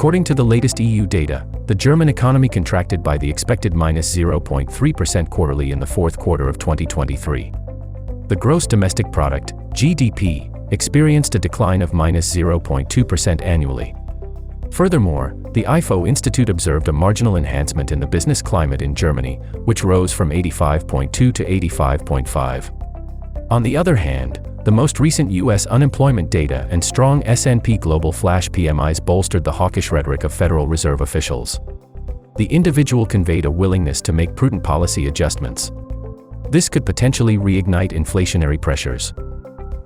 According to the latest EU data, the German economy contracted by the expected -0.3% quarterly in the fourth quarter of 2023. The gross domestic product, GDP, experienced a decline of -0.2% annually. Furthermore, the IFO Institute observed a marginal enhancement in the business climate in Germany, which rose from 85.2 to 85.5. On the other hand, the most recent U.S. unemployment data and strong S&P Global Flash PMIs bolstered the hawkish rhetoric of Federal Reserve officials. The individual conveyed a willingness to make prudent policy adjustments. This could potentially reignite inflationary pressures.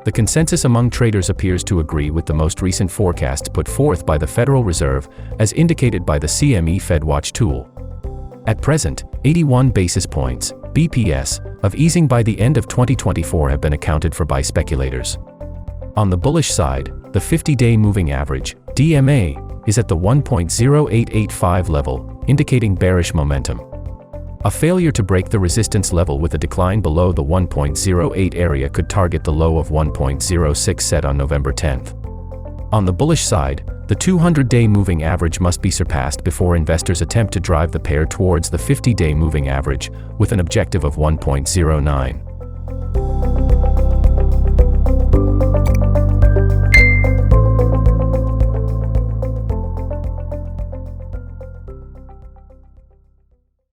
The consensus among traders appears to agree with the most recent forecasts put forth by the Federal Reserve, as indicated by the CME FedWatch tool. At present, 81 basis points, BPS, of easing by the end of 2024 have been accounted for by speculators. On the bullish side, the 50-day moving average, DMA, is at the 1.0885 level, indicating bearish momentum. A failure to break the resistance level with a decline below the 1.08 area could target the low of 1.06 set on November 10th. On the bullish side, the 200-day moving average must be surpassed before investors attempt to drive the pair towards the 50-day moving average, with an objective of 1.09.